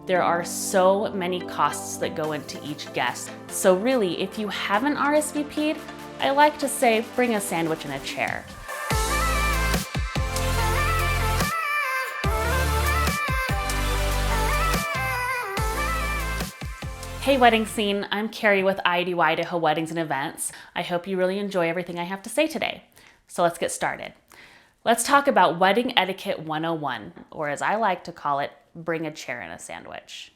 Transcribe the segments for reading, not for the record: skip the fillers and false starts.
There are so many costs that go into each guest. So really, if you haven't RSVP'd, I like to say bring a sandwich and a chair. Hey wedding scene, I'm Cari with Idaho Weddings and Events. I hope you really enjoy everything I have to say today. So let's get started. Let's talk about Wedding Etiquette 101, or as I like to call it, bring a chair and a sandwich.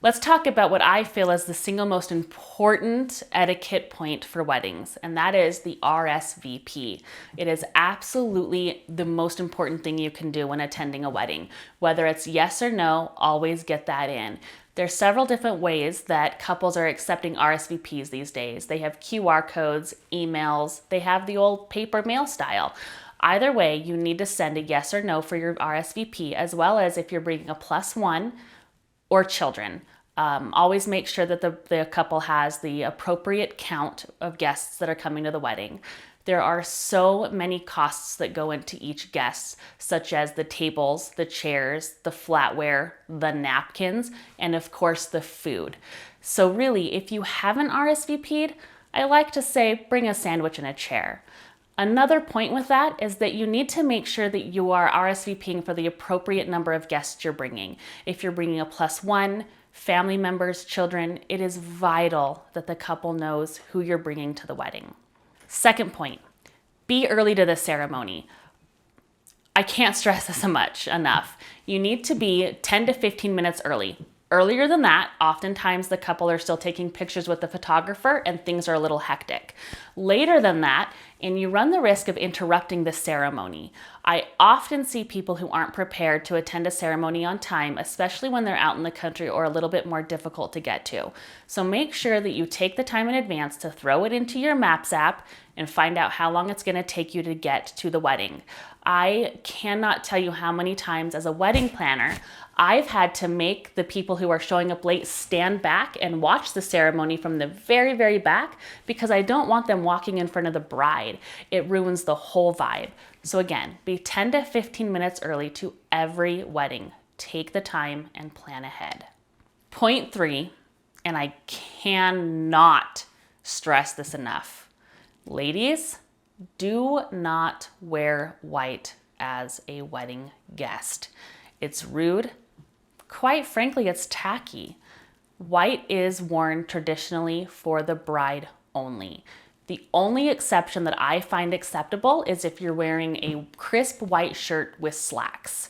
Let's talk about what I feel is the single most important etiquette point for weddings, and that is the RSVP. It is absolutely the most important thing you can do when attending a wedding. Whether it's yes or no, always get that in. There's several different ways that couples are accepting RSVPs these days. They have QR codes, emails, they have the old paper mail style. Either way, you need to send a yes or no for your RSVP, as well as if you're bringing a +1 or children. Always make sure that the couple has the appropriate count of guests that are coming to the wedding. There are so many costs that go into each guest, such as the tables, the chairs, the flatware, the napkins, and of course the food. So really, if you haven't RSVP'd, I like to say bring a sandwich and a chair. Another point with that is that you need to make sure that you are RSVPing for the appropriate number of guests you're bringing. If you're bringing a +1, family members, children, it is vital that the couple knows who you're bringing to the wedding. Second point, be early to the ceremony. I can't stress this enough. You need to be 10 to 15 minutes early. Earlier than that, oftentimes the couple are still taking pictures with the photographer and things are a little hectic. Later than that, and you run the risk of interrupting the ceremony. I often see people who aren't prepared to attend a ceremony on time, especially when they're out in the country or a little bit more difficult to get to. So make sure that you take the time in advance to throw it into your Maps app and find out how long it's going to take you to get to the wedding. I cannot tell you how many times as a wedding planner, I've had to make the people who are showing up late stand back and watch the ceremony from the very, very back because I don't want them walking in front of the bride. It ruins the whole vibe. So again, be 10 to 15 minutes early to every wedding. Take the time and plan ahead. Point 3, and I cannot stress this enough. Ladies, do not wear white as a wedding guest. It's rude. Quite frankly, it's tacky. White is worn traditionally for the bride only. The only exception that I find acceptable is if you're wearing a crisp white shirt with slacks,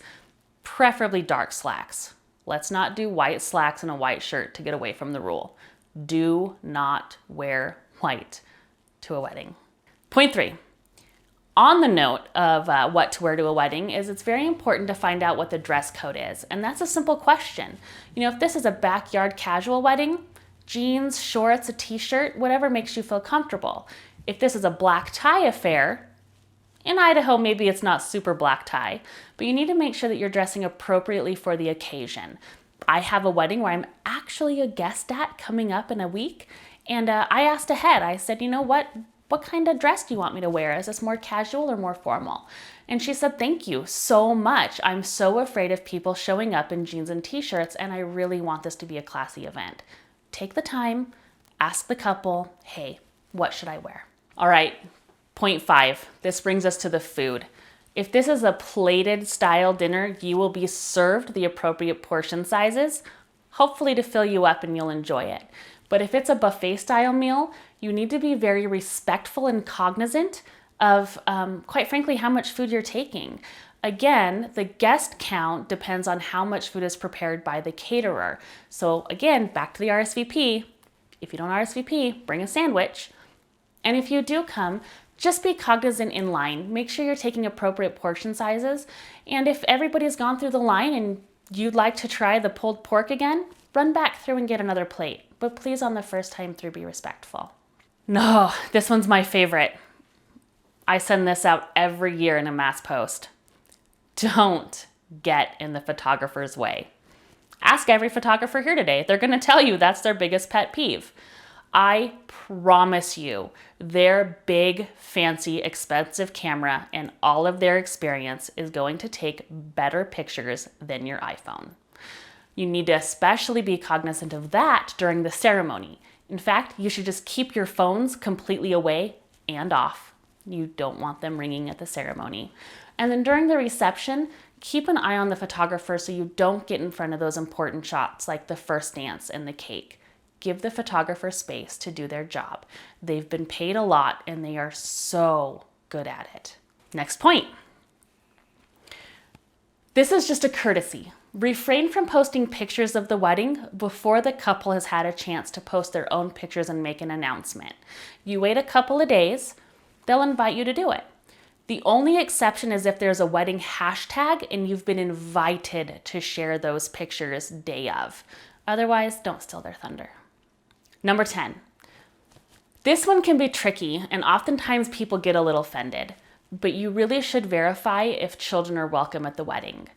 preferably dark slacks. Let's not do white slacks and a white shirt to get away from the rule. Do not wear white to a wedding. Point 3. On the note of what to wear to a wedding is it's very important to find out what the dress code is. And that's a simple question. You know, if this is a backyard casual wedding, jeans, shorts, a t-shirt, whatever makes you feel comfortable. If this is a black tie affair, in Idaho, maybe it's not super black tie, but you need to make sure that you're dressing appropriately for the occasion. I have a wedding where I'm actually a guest at coming up in a week. And I asked ahead, I said, you know what kind of dress do you want me to wear? Is this more casual or more formal? And she said, thank you so much. I'm so afraid of people showing up in jeans and t-shirts, and I really want this to be a classy event. Take the time, ask the couple, hey, what should I wear? All right, point 5. This brings us to the food. If this is a plated style dinner, you will be served the appropriate portion sizes, hopefully to fill you up and you'll enjoy it. But if it's a buffet style meal, you need to be very respectful and cognizant of, quite frankly, how much food you're taking. Again, the guest count depends on how much food is prepared by the caterer. So again, back to the RSVP. If you don't RSVP, bring a sandwich. And if you do come, just be cognizant in line. Make sure you're taking appropriate portion sizes. And if everybody's gone through the line and you'd like to try the pulled pork again, run back through and get another plate. But please, on the first time through, be respectful. No, this one's my favorite. I send this out every year in a mass post. Don't get in the photographer's way. Ask every photographer here today. They're going to tell you that's their biggest pet peeve. I promise you, their big, fancy, expensive camera and all of their experience is going to take better pictures than your iPhone. You need to especially be cognizant of that during the ceremony. In fact, you should just keep your phones completely away and off. You don't want them ringing at the ceremony. And then during the reception, keep an eye on the photographer so you don't get in front of those important shots like the first dance and the cake. Give the photographer space to do their job. They've been paid a lot and they are so good at it. Next point. This is just a courtesy. Refrain from posting pictures of the wedding before the couple has had a chance to post their own pictures and make an announcement. You wait a couple of days, they'll invite you to do it. The only exception is if there's a wedding hashtag and you've been invited to share those pictures day of. Otherwise, don't steal their thunder. Number 10. This one can be tricky and oftentimes people get a little offended, but you really should verify if children are welcome at the wedding.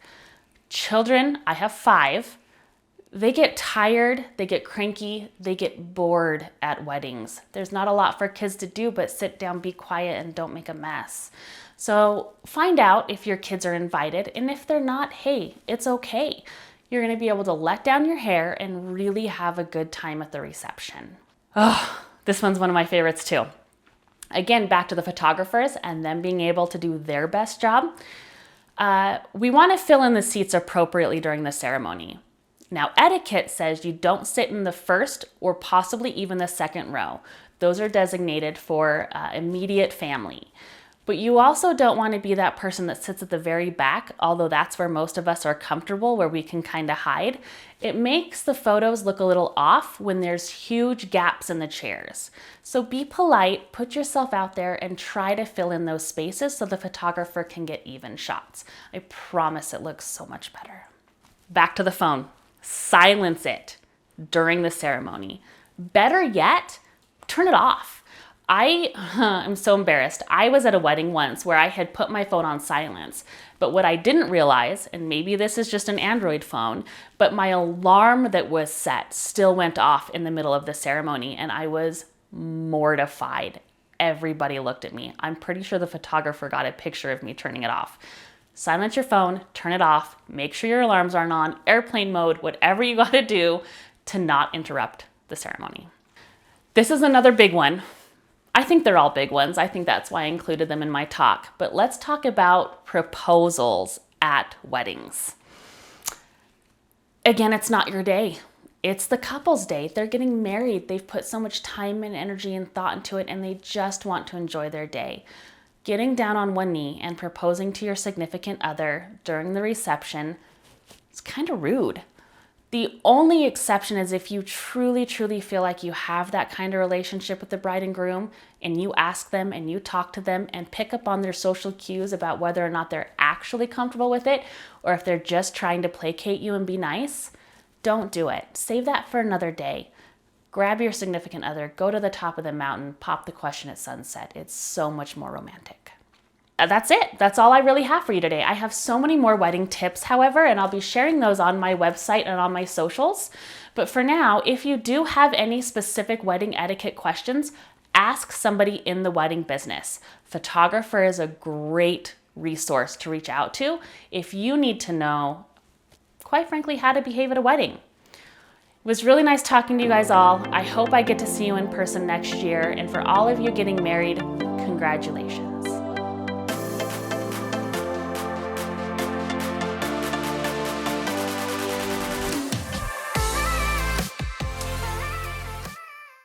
Children, I have 5, they get tired, they get cranky, they get bored at weddings. There's not a lot for kids to do but sit down, be quiet, and don't make a mess. So find out if your kids are invited, and if they're not, hey, it's okay. You're gonna be able to let down your hair and really have a good time at the reception. Oh, this one's one of my favorites too. Again, back to the photographers and them being able to do their best job. We want to fill in the seats appropriately during the ceremony. Now, etiquette says you don't sit in the first or possibly even the second row. Those are designated for immediate family. But you also don't want to be that person that sits at the very back, although that's where most of us are comfortable, where we can kind of hide. It makes the photos look a little off when there's huge gaps in the chairs. So be polite, put yourself out there, and try to fill in those spaces so the photographer can get even shots. I promise it looks so much better. Back to the phone. Silence it during the ceremony. Better yet, turn it off. I'm so embarrassed. I was at a wedding once where I had put my phone on silence, but what I didn't realize, and maybe this is just an Android phone, but my alarm that was set still went off in the middle of the ceremony, and I was mortified. Everybody looked at me. I'm pretty sure the photographer got a picture of me turning it off. Silence your phone, turn it off, make sure your alarms aren't on, airplane mode, whatever you gotta do to not interrupt the ceremony. This is another big one. I think they're all big ones. I think that's why I included them in my talk. But let's talk about proposals at weddings. Again, it's not your day. It's the couple's day. They're getting married. They've put so much time and energy and thought into it, and they just want to enjoy their day. Getting down on one knee and proposing to your significant other during the reception is kind of rude. The only exception is if you truly, truly feel like you have that kind of relationship with the bride and groom, and you ask them and you talk to them and pick up on their social cues about whether or not they're actually comfortable with it, or if they're just trying to placate you and be nice. Don't do it. Save that for another day. Grab your significant other, go to the top of the mountain, pop the question at sunset. It's so much more romantic. That's it. That's all I really have for you today. I have so many more wedding tips, however, and I'll be sharing those on my website and on my socials. But for now, if you do have any specific wedding etiquette questions, ask somebody in the wedding business. Photographer is a great resource to reach out to if you need to know, quite frankly, how to behave at a wedding. It was really nice talking to you guys all. I hope I get to see you in person next year. And for all of you getting married, congratulations.